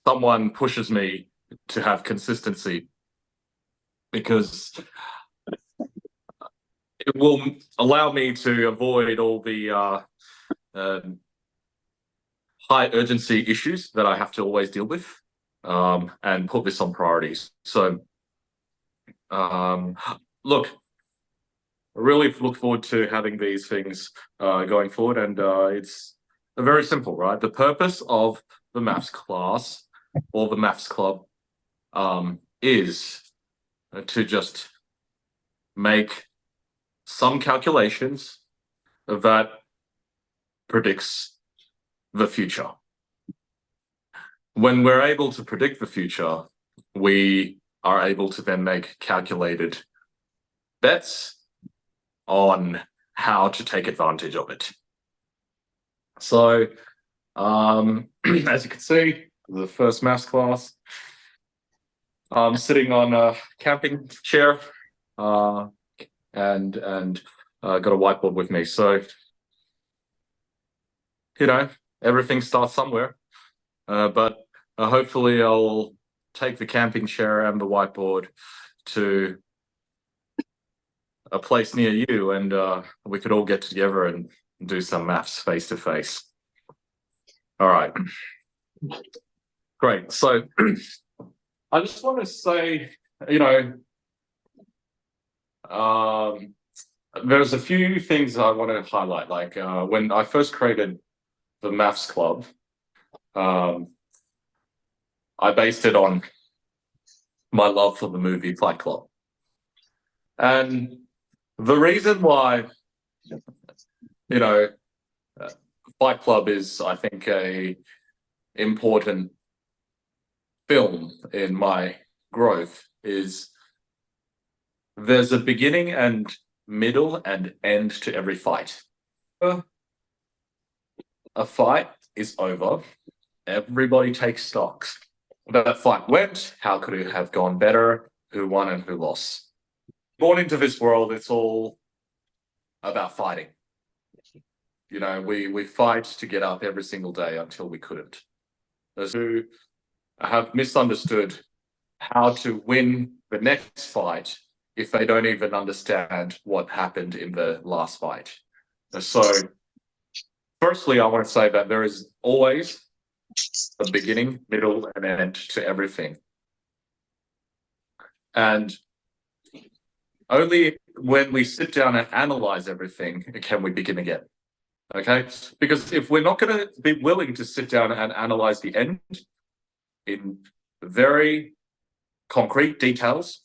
someone pushes me to have consistency, because it will allow me to avoid all the uh, high urgency issues that I have to always deal with, and put this on priorities. So, um, look, I really look forward to having these things going forward, and it's very simple, right? The purpose of the maths class or the maths club is to just make some calculations that predicts the future. When we're able to predict the future, we are able to then make calculated bets on how to take advantage of it. So, as you can see, the first maths class, I'm sitting on a camping chair, and got a whiteboard with me. So, everything starts somewhere, but hopefully I'll take the camping chair and the whiteboard to a place near you, and we could all get together and do some maths face to face. All right. Great. So I just want to say, there's a few things I want to highlight. Like when I first created the maths club, I based it on my love for the movie Fight Club. And the reason why, Fight Club is, I think, a important film in my growth is there's a beginning and middle and end to every fight. A fight is over. Everybody takes stocks. That fight went. How could it have gone better? Who won and who lost? Born into this world, it's all about fighting. We fight to get up every single day until we couldn't. Those who have misunderstood how to win the next fight if they don't even understand what happened in the last fight. So, firstly, I want to say that there is always a beginning, middle, and end to everything. And only when we sit down and analyze everything can we begin again. Okay? Because if we're not going to be willing to sit down and analyze the end in very concrete details,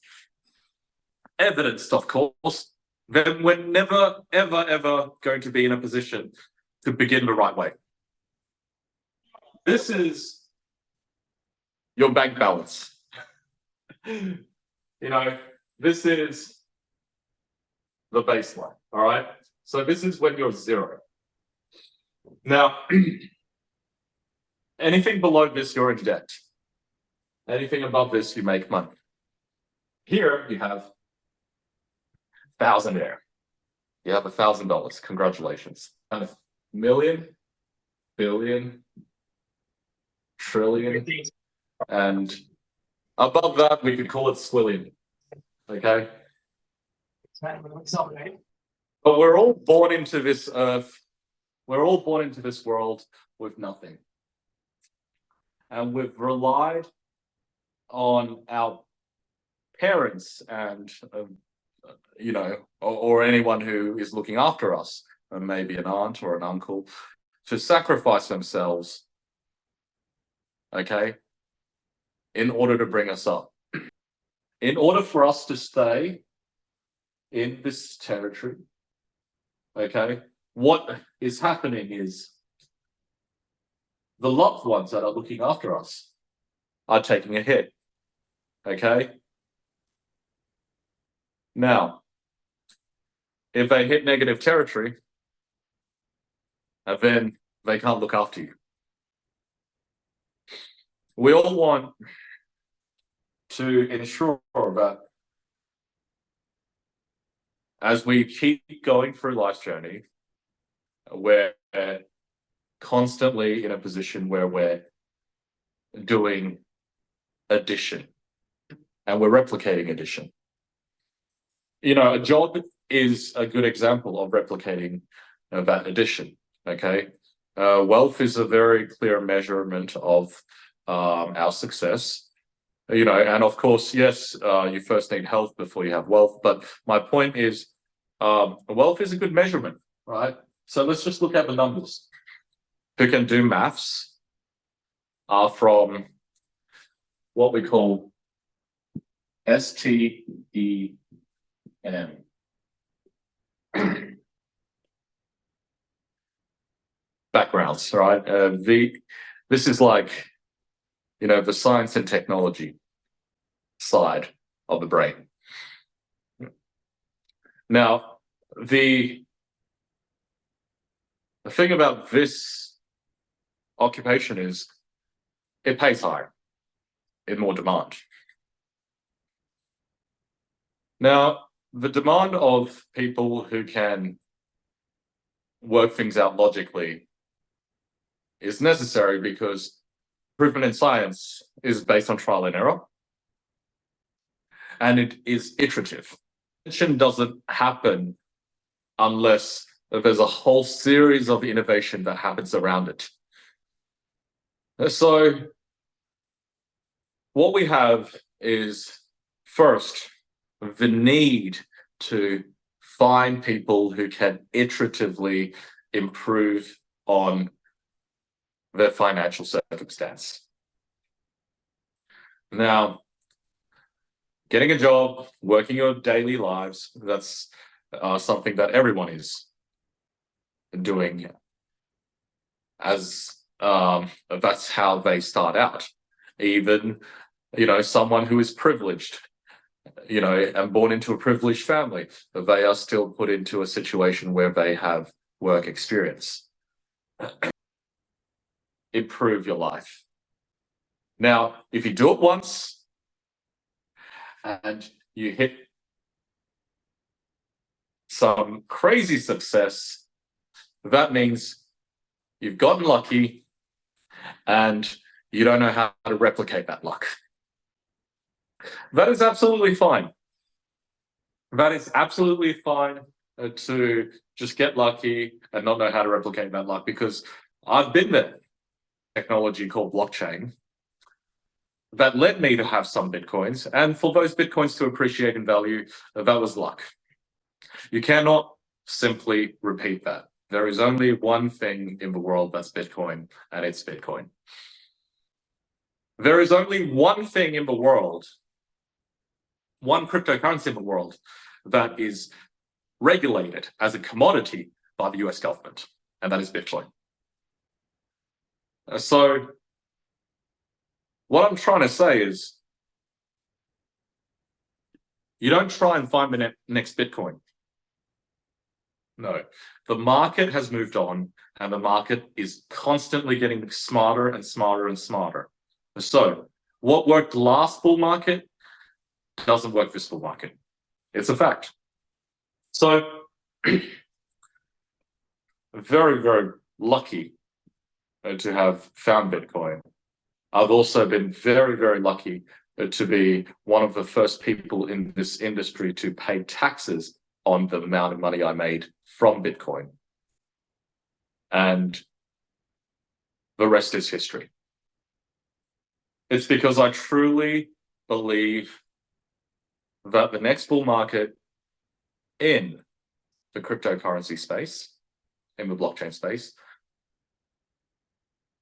evidenced, of course, then we're never, ever, ever going to be in a position to begin the right way. This is your bank balance. This is the baseline, all right? So this is when you're zero. Now, anything below this, you're in debt. Anything above this, you make money. Here, you have thousandaire. You have $1,000. Congratulations. And million, billion, trillion, and above that, we could call it swillion. Okay? But we're all born into this earth. We're all born into this world with nothing. And we've relied on our parents and, or anyone who is looking after us, and maybe an aunt or an uncle, to sacrifice themselves, okay, in order to bring us up. In order for us to stay in this territory, okay, what is happening is the loved ones that are looking after us are taking a hit, okay? Now, if they hit negative territory, then they can't look after you. We all want to ensure that as we keep going through life's journey, we're constantly in a position where we're doing addition, and we're replicating addition. A job is a good example of replicating that addition. Okay, wealth is a very clear measurement of our success. And of course, yes, you first need health before you have wealth. But my point is, wealth is a good measurement, right? So let's just look at the numbers. Who can do maths are from what we call STEM. Backgrounds, right? This is like, the science and technology side of the brain. Now, the thing about this occupation is it pays higher, in more demand. Now, the demand of people who can work things out logically is necessary because improvement in science is based on trial and error, and it is iterative. Innovation doesn't happen unless there's a whole series of innovation that happens around it. So what we have is, first, the need to find people who can iteratively improve on their financial circumstance. Now, getting a job, working your daily lives, that's something that everyone is doing, as that's how they start out. Even, someone who is privileged, and born into a privileged family, they are still put into a situation where they have work experience. Improve your life. Now, if you do it once and you hit some crazy success, that means you've gotten lucky and you don't know how to replicate that luck. That is absolutely fine. That is absolutely fine to just get lucky and not know how to replicate that luck, because I've been there. Technology called blockchain that led me to have some Bitcoins, and for those Bitcoins to appreciate in value, that was luck. You cannot simply repeat that. There is only one thing in the world that's Bitcoin, and it's Bitcoin. There is only one thing in the world, one cryptocurrency in the world, that is regulated as a commodity by the US government, and that is Bitcoin. So what I'm trying to say is, you don't try and find the next Bitcoin. No, the market has moved on, and the market is constantly getting smarter and smarter and smarter. So what worked last bull market doesn't work this bull market. It's a fact. So very, very lucky to have found Bitcoin. I've also been very, very lucky to be one of the first people in this industry to pay taxes on the amount of money I made from Bitcoin. And the rest is history. It's because I truly believe that the next bull market in the cryptocurrency space, in the blockchain space,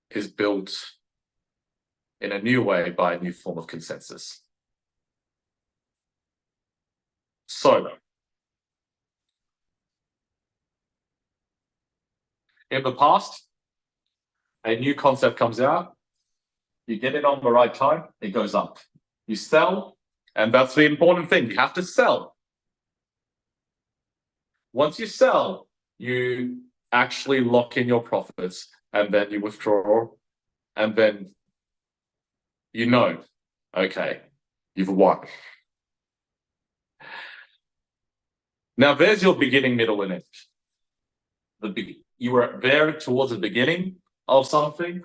is built in a new way by a new form of consensus. So, in the past, a new concept comes out, you get it on the right time, it goes up. You sell, and that's the important thing, you have to sell. Once you sell, you actually lock in your profits, and then you withdraw, and then okay, you've won. Now there's your beginning, middle, and end. You were there towards the beginning of something,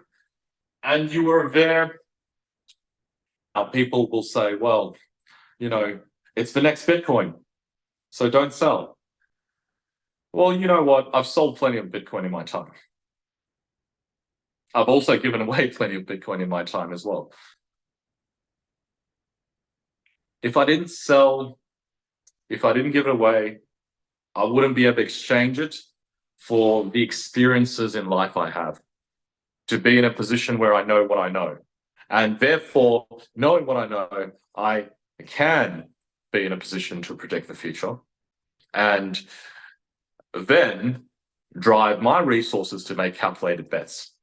and you were there people will say, well, it's the next Bitcoin, so don't sell. Well, you know what? I've sold plenty of Bitcoin in my time. I've also given away plenty of Bitcoin in my time as well. If I didn't sell, if I didn't give it away, I wouldn't be able to exchange it for the experiences in life I have, to be in a position where I know what I know. And therefore, knowing what I know, I can be in a position to predict the future and then drive my resources to make calculated bets.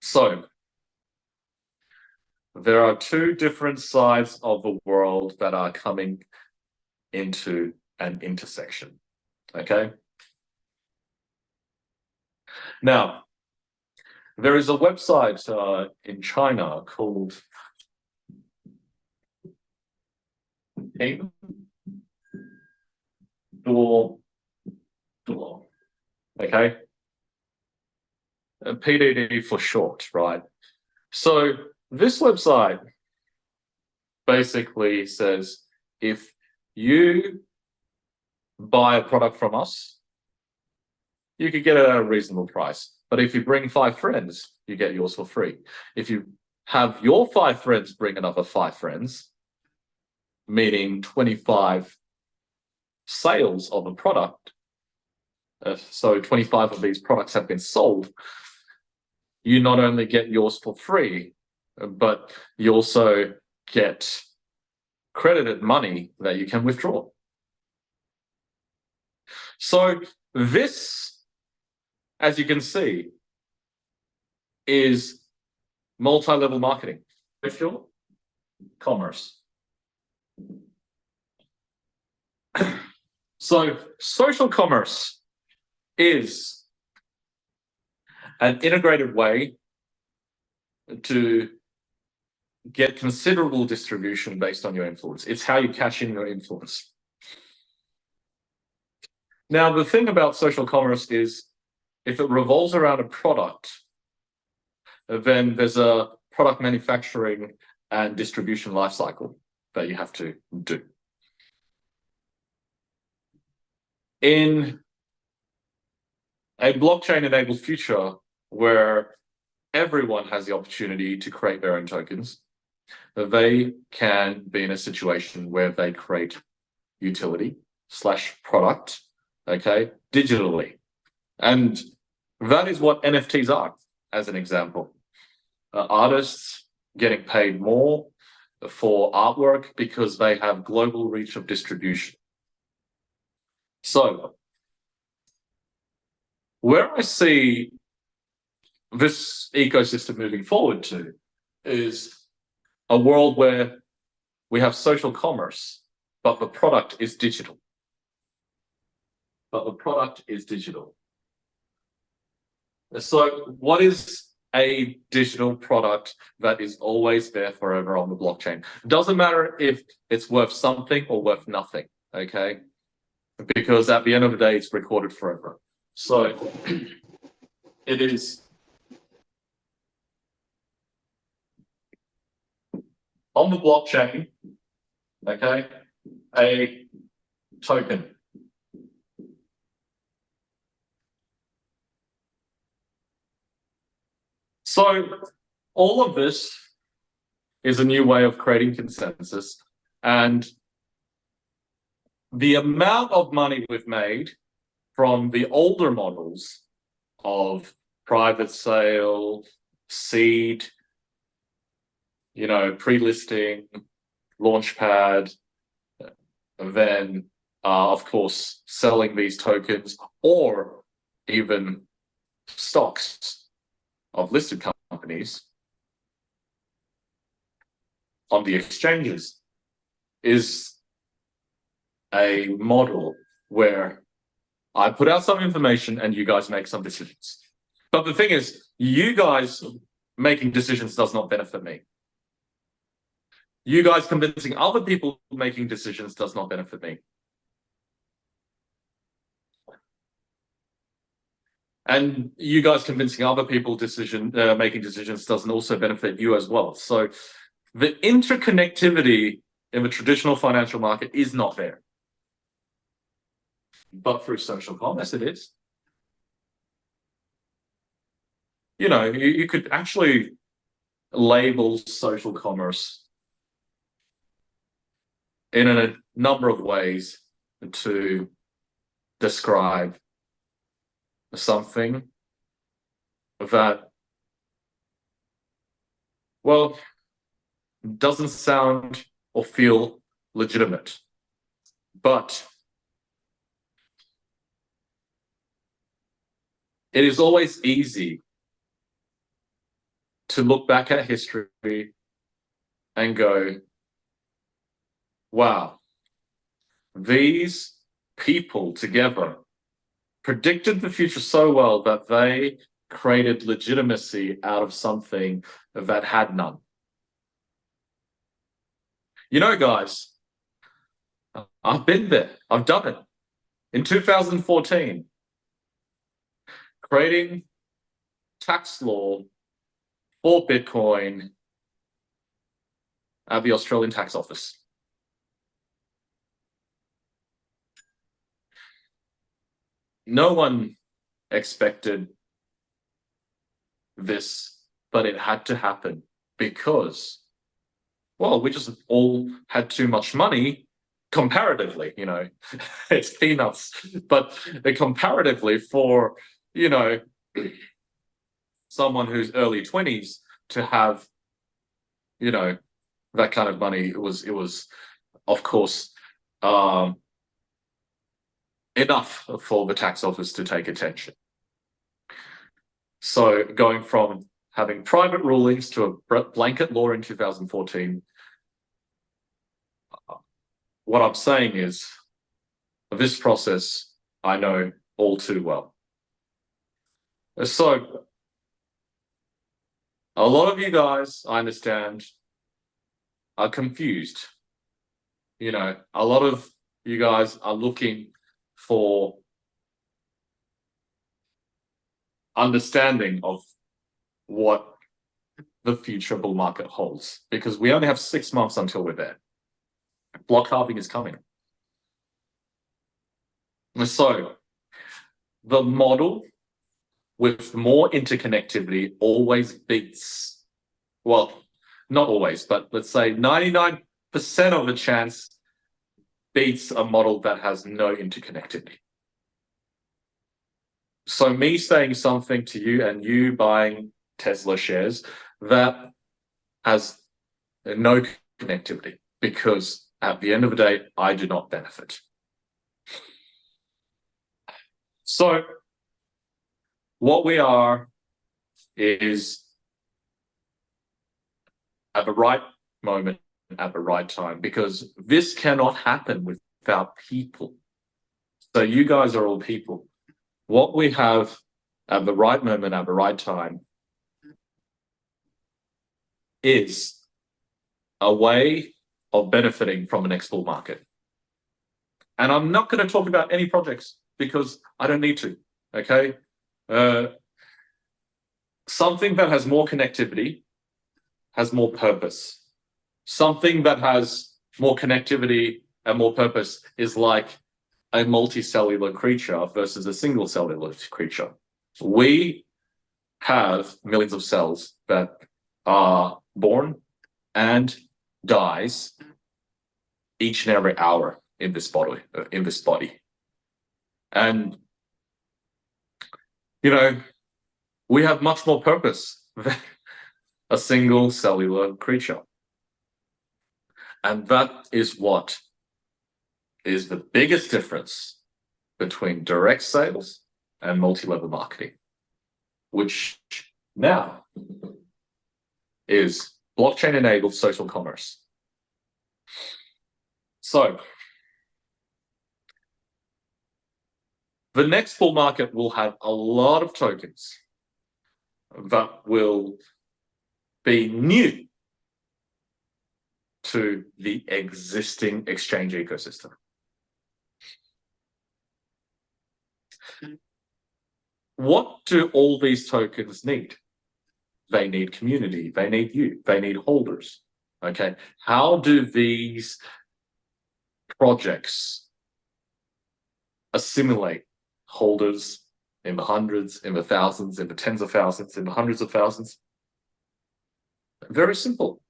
So, there are two different sides of the world that are coming into an intersection, okay? Now, there is a website in China called Ping Duo, okay? PDD for short, right? So this website basically says if you buy a product from us, you could get it at a reasonable price. But if you bring 5 friends, you get yours for free. If you have your 5 friends bring another 5 friends, meaning 25 sales of a product, so 25 of these products have been sold, you not only get yours for free, but you also get credited money that you can withdraw. So this, as you can see, is multi-level marketing, social commerce. So social commerce is an integrated way to get considerable distribution based on your influence. It's how you cash in your influence. Now, the thing about social commerce is if it revolves around a product, then there's a product manufacturing and distribution life cycle that you have to do. In a blockchain-enabled future where everyone has the opportunity to create their own tokens, they can be in a situation where they create utility/product, okay, digitally. And that is what NFTs are, as an example. Artists getting paid more for artwork because they have global reach of distribution. So, where I see this ecosystem moving forward to is a world where we have social commerce, but the product is digital. So what is a digital product that is always there forever on the blockchain? Doesn't matter if it's worth something or worth nothing, okay? Because at the end of the day, it's recorded forever. So it is on the blockchain, okay, a token. So all of this is a new way of creating consensus, and the amount of money we've made from the older models of private sale, seed, pre-listing, launchpad, then of course selling these tokens or even stocks of listed companies on the exchanges is a model where I put out some information and you guys make some decisions. But the thing is, you guys making decisions does not benefit me. You guys convincing other people making decisions does not benefit me. And you guys convincing other people making decisions doesn't also benefit you as well. So the interconnectivity in the traditional financial market is not there. But through social commerce, it is. You could actually label social commerce in a number of ways to describe something that, well, doesn't sound or feel legitimate. But it is always easy to look back at history and go, wow, these people together predicted the future so well that they created legitimacy out of something that had none. Guys, I've been there. I've done it. In 2014, creating tax law for Bitcoin at the Australian Tax Office. No one expected this, but it had to happen because, well, we just all had too much money comparatively, it's peanuts, but comparatively for, someone who's early 20s to have, that kind of money, it was, of course, enough for the tax office to take attention. So going from having private rulings to a blanket law in 2014, what I'm saying is this process I know all too well. So a lot of you guys, I understand, are confused. A lot of you guys are looking for understanding of what the future bull market holds, because we only have 6 months until we're there. Block halving is coming. So the model with more interconnectivity always beats, well, not always, but let's say 99% of the chance beats a model that has no interconnectivity. So me saying something to you and you buying Tesla shares that has no connectivity, because at the end of the day, I do not benefit. So what we are is at the right moment, at the right time, because this cannot happen without people. So you guys are all people. What we have at the right moment, at the right time, is a way of benefiting from an next bull market. And I'm not going to talk about any projects because I don't need to, okay? Something that has more connectivity has more purpose. Something that has more connectivity and more purpose is like a multicellular creature versus a single cellular creature. We have millions of cells that are born and dies each and every hour in this body. And we have much more purpose than a single cellular creature. And that is what is the biggest difference between direct sales and multi-level marketing, which now is blockchain-enabled social commerce. So the next bull market will have a lot of tokens that will be new to the existing exchange ecosystem. what do all these tokens need? They need community, they need you, they need holders. Okay, how do these projects assimilate holders in the hundreds, in the thousands, in the tens of thousands, in the hundreds of thousands? Very simple.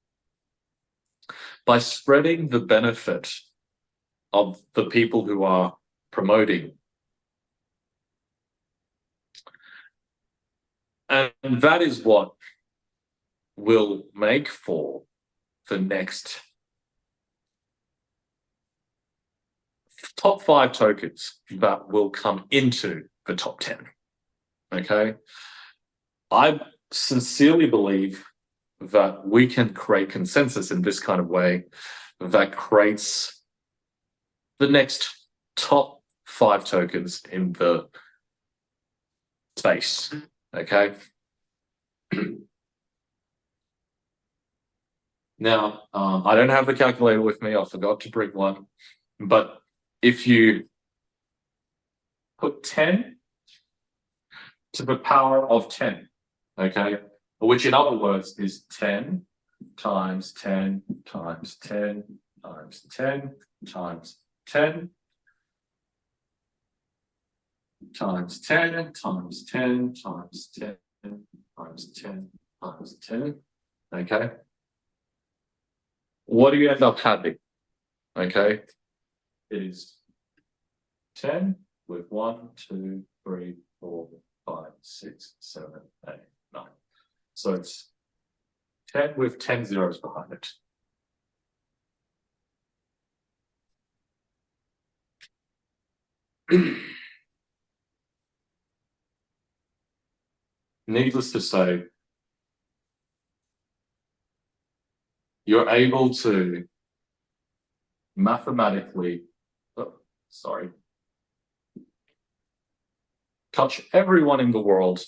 By spreading the benefit of the people who are promoting. And that is what will make for the next top 5 tokens that will come into the top 10. Okay. I sincerely believe that we can create consensus in this kind of way that creates the next top 5 tokens in the space. Okay. Now, I don't have the calculator with me. I forgot to bring one. But if you put 10 to the power of 10, okay, which in other words is 10 times 10 times 10 times 10 times 10 times 10 times 10 times 10 times 10 times 10, okay? What do you end up having? Okay, it is 10 with 1, 2, 3, 4, 5, 6, 7, 8, 9. So it's 10 with 10 zeros behind it. Needless to say, you're able to mathematically, touch everyone in the world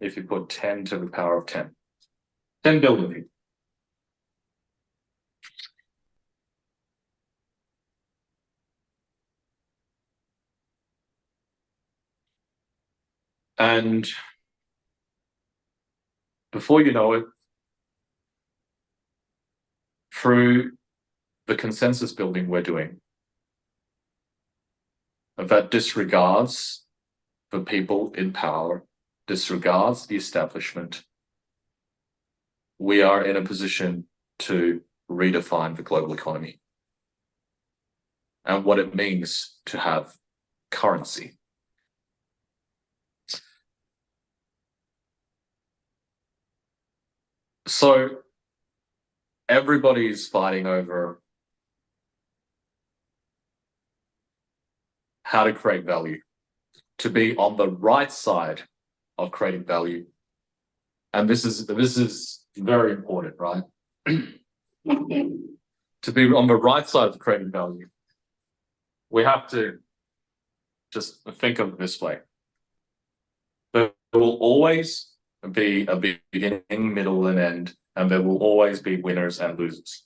if you put 10 to the power of 10. 10 billion people. And before you know it, through the consensus building we're doing, that disregards the people in power, disregards the establishment, we are in a position to redefine the global economy and what it means to have currency. So everybody's fighting over how to create value, to be on the right side of creating value. And this is very important, right? To be on the right side of creating value, we have to just think of it this way. There will always be a beginning, middle, and end, and there will always be winners and losers.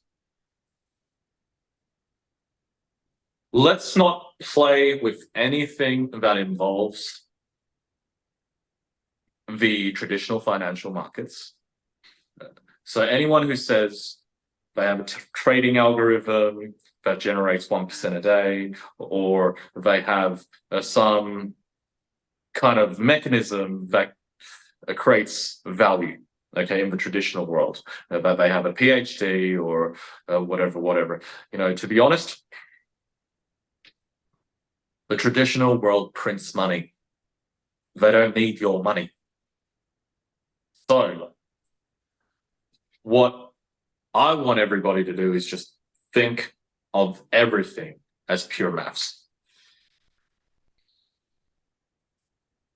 Let's not play with anything that involves the traditional financial markets. So anyone who says they have a trading algorithm that generates 1% a day, or they have some kind of mechanism that creates value, okay, in the traditional world, that they have a PhD or whatever. You know, to be honest, the traditional world prints money. They don't need your money. So what I want everybody to do is just think of everything as pure maths.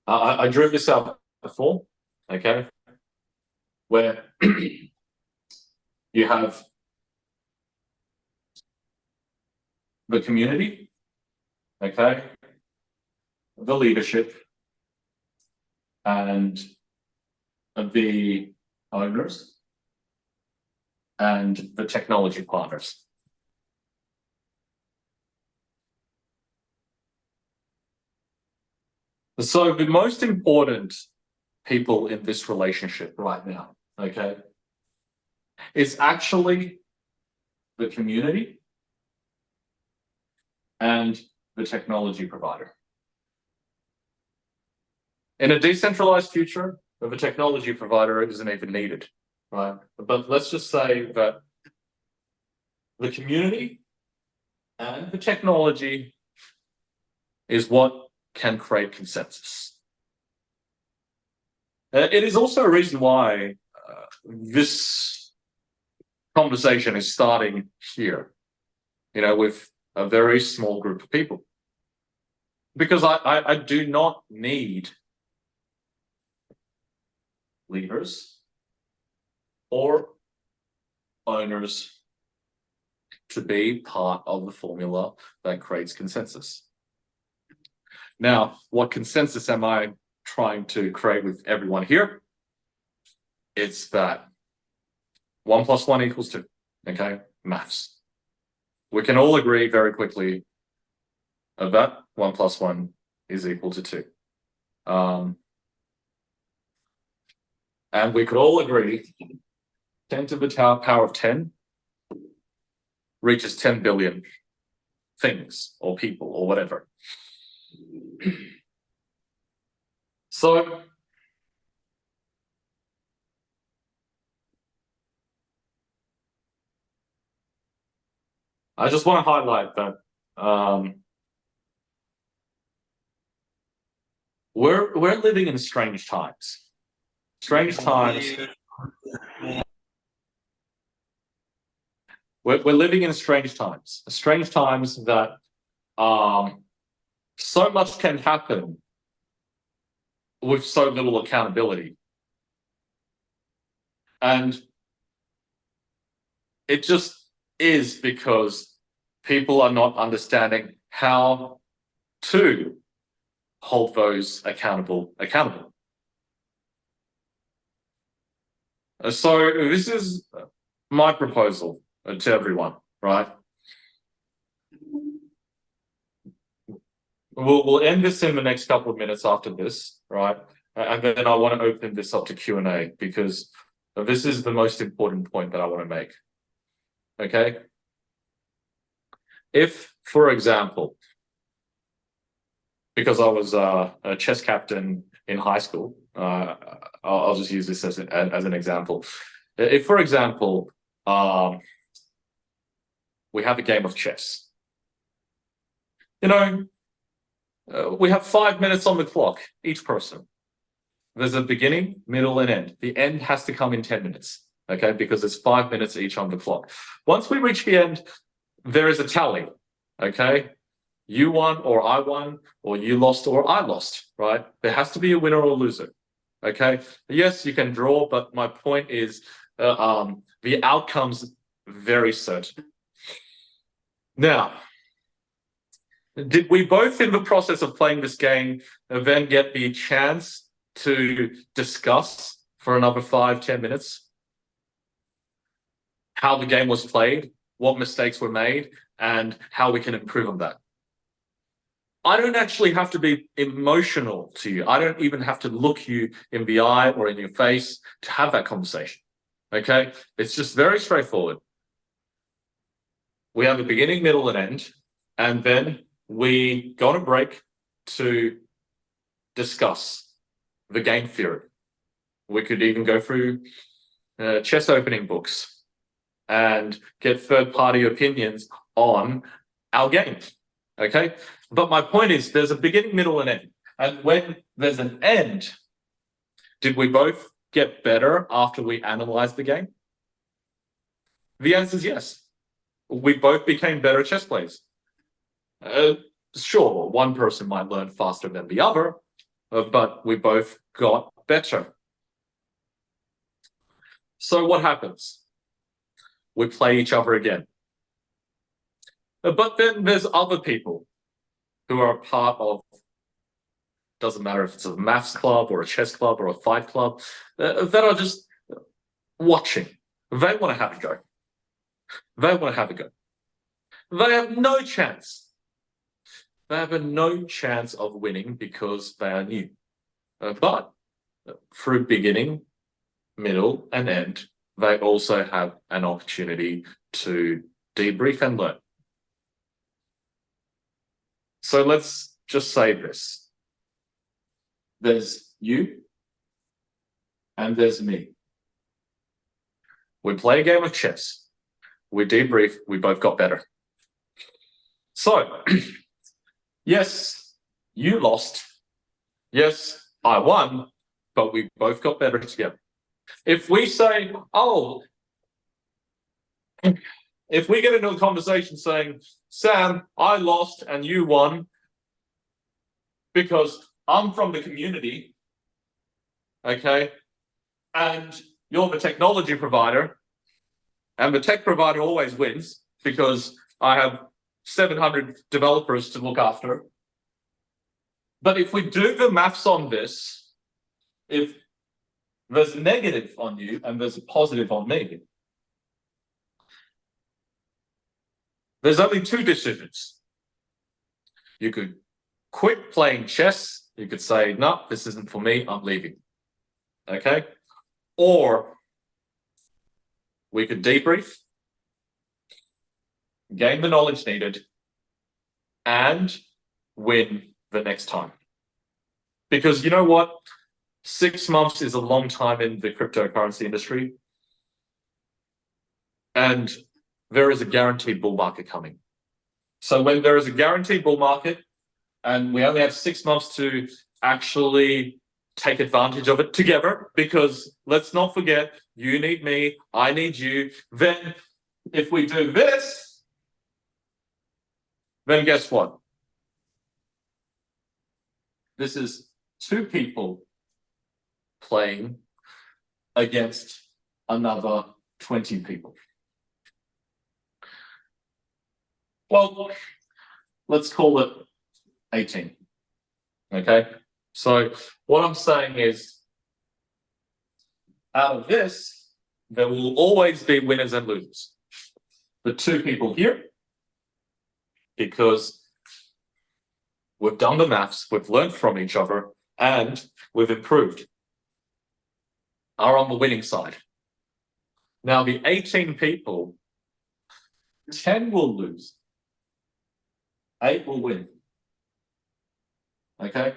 I drew this out before, okay, where you have the community, okay, the leadership, and the owners, and the technology partners. So the most important people in this relationship right now, okay, is actually the community and the technology provider. In a decentralized future, the technology provider isn't even needed, right? But let's just say that the community and the technology is what can create consensus. It is also a reason why this conversation is starting here, with a very small group of people. Because I do not need leaders or owners to be part of the formula that creates consensus. Now, what consensus am I trying to create with everyone here? It's that 1 + 1 = 2, okay? Maths. We can all agree very quickly that 1 + 1 is equal to 2. And we could all agree 10 to the power of 10 reaches 10 billion things or people or whatever. So I just want to highlight that we're living in strange times. Strange times. We're living in strange times. Strange times that so much can happen with so little accountability. And it just is because people are not understanding how to hold those accountable. So this is my proposal to everyone, right? We'll end this in the next couple of minutes after this, right? And then I want to open this up to Q&A because this is the most important point that I want to make. Okay? If, for example, because I was a chess captain in high school, I'll just use this as an example. If, for example, we have a game of chess, we have 5 minutes on the clock, each person. There's a beginning, middle, and end. The end has to come in 10 minutes, okay? Because there's 5 minutes each on the clock. Once we reach the end, there is a tally, okay? You won or I won, or you lost or I lost, right? There has to be a winner or a loser, okay? Yes, you can draw, but my point is the outcome's very certain. Now, did we both in the process of playing this game then get the chance to discuss for another 5-10 minutes how the game was played, what mistakes were made, and how we can improve on that? I don't actually have to be emotional to you. I don't even have to look you in the eye or in your face to have that conversation, okay? It's just very straightforward. We have a beginning, middle, and end, and then we go on a break to discuss the game theory. We could even go through chess opening books and get third-party opinions on our game, okay? But my point is there's a beginning, middle, and end. And when there's an end, did we both get better after we analyzed the game? The answer is yes. We both became better chess players. Sure, one person might learn faster than the other, but we both got better. So what happens? We play each other again. But then there's other people who are a part of, doesn't matter if it's a maths club or a chess club or a fight club, that are just watching. They want to have a go. They have no chance they have no chance of winning because they are new. But through beginning, middle, and end, they also have an opportunity to debrief and learn. So let's just say this. There's you and there's me. We play a game of chess. We debrief. We both got better. So, yes, you lost. Yes, I won, but we both got better together. If we say, oh, if we get into a conversation saying, Sam, I lost and you won because I'm from the community, okay, and you're the technology provider, and the tech provider always wins because I have 700 developers to look after. But if we do the maths on this, if there's a negative on you and there's a positive on me, there's only two decisions. You could quit playing chess. You could say, no, this isn't for me. I'm leaving. Okay? Or we could debrief, gain the knowledge needed, and win the next time. Because you know what? 6 months is a long time in the cryptocurrency industry. And there is a guaranteed bull market coming. So when there is a guaranteed bull market and we only have 6 months to actually take advantage of it together, because let's not forget, you need me, I need you. Then if we do this, then guess what? This is two people playing against another 20 people. Well, let's call it 18. Okay? So what I'm saying is, out of this, there will always be winners and losers. The two people here, because we've done the maths, we've learned from each other, and we've improved, are on the winning side. Now, the 18 people, 10 will lose, 8 will win. Okay?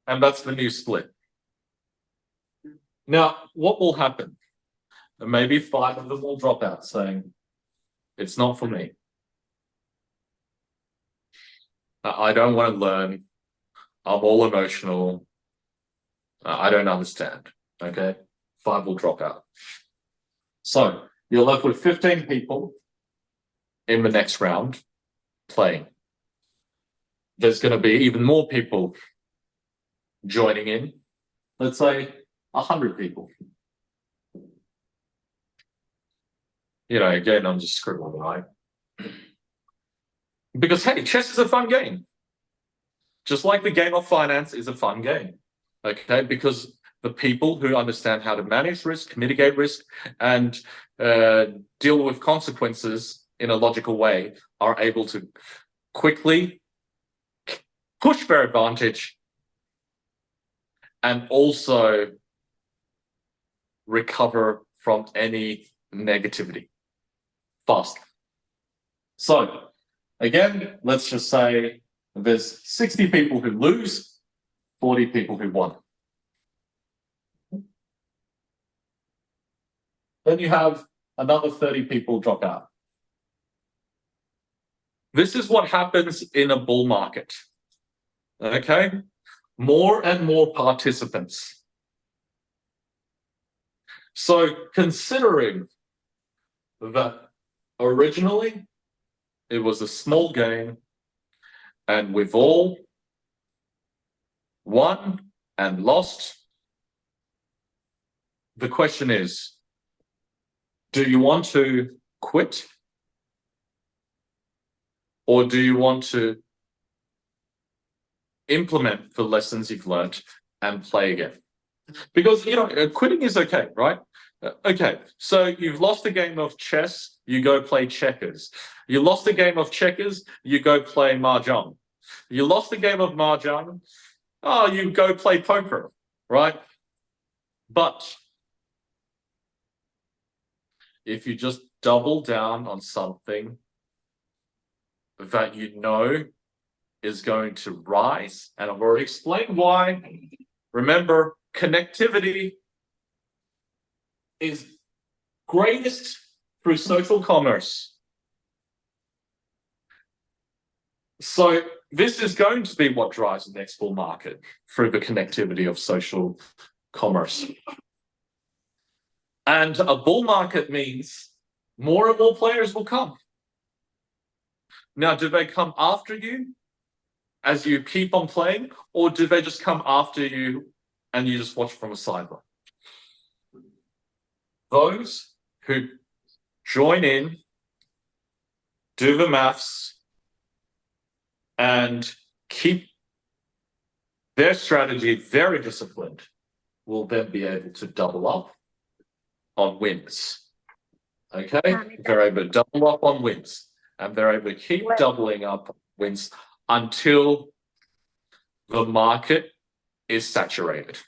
And that's the new split. Now, what will happen? Maybe 5 of them will drop out saying, it's not for me. I don't want to learn. I'm all emotional. I don't understand. Okay? 5 will drop out. So you're left with 15 people in the next round playing. There's going to be even more people joining in. Let's say 100 people. You know, again, I'm just scribbling, right? Because, hey, chess is a fun game. Just like the game of finance is a fun game. Okay? Because the people who understand how to manage risk, mitigate risk, and deal with consequences in a logical way are able to quickly push their advantage and also recover from any negativity fast. So, again, let's just say there's 60 people who lose, 40 people who won. Then you have another 30 people drop out. This is what happens in a bull market. Okay? More and more participants. So considering that originally it was a small game and we've all won and lost, the question is, do you want to quit? Or do you want to implement the lessons you've learned and play again? Because, you know, quitting is okay, right? Okay, so you've lost a game of chess, you go play checkers. You lost a game of checkers, you go play mahjong. You lost a game of mahjong, oh, you go play poker, right? But if you just double down on something that you know is going to rise, and I've already explained why. Remember, connectivity is greatest through social commerce. So this is going to be what drives the next bull market, through the connectivity of social commerce. And a bull market means more and more players will come. Now, do they come after you as you keep on playing, or do they just come after you and you just watch from a sideline? Those who join in, do the maths, and keep their strategy very disciplined will then be able to double up on wins. Okay? They're able to double up on wins, and they're able to keep doubling up wins until the market is saturated.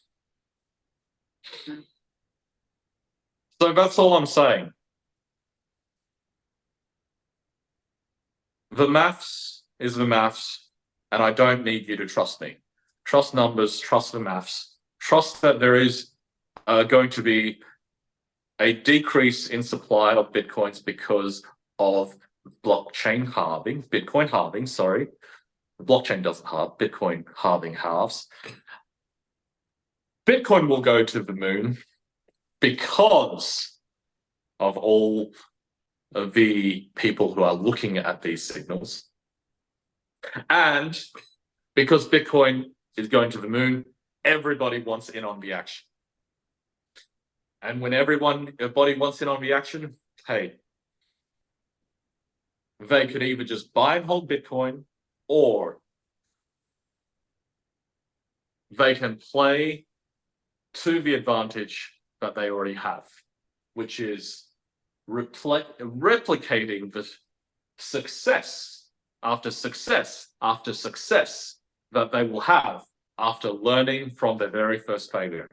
So that's all I'm saying. The maths is the maths, and I don't need you to trust me. Trust numbers, trust the maths, trust that there is going to be a decrease in supply of Bitcoins because of blockchain halving, Bitcoin halving, sorry. The blockchain doesn't halve, Bitcoin halving halves. Bitcoin will go to the moon because of all of the people who are looking at these signals. And because Bitcoin is going to the moon, everybody wants in on the action. And when everybody wants in on the action, hey, they could either just buy and hold Bitcoin, or they can play to the advantage that they already have, which is replicating the success after success after success that they will have after learning from their very first failure.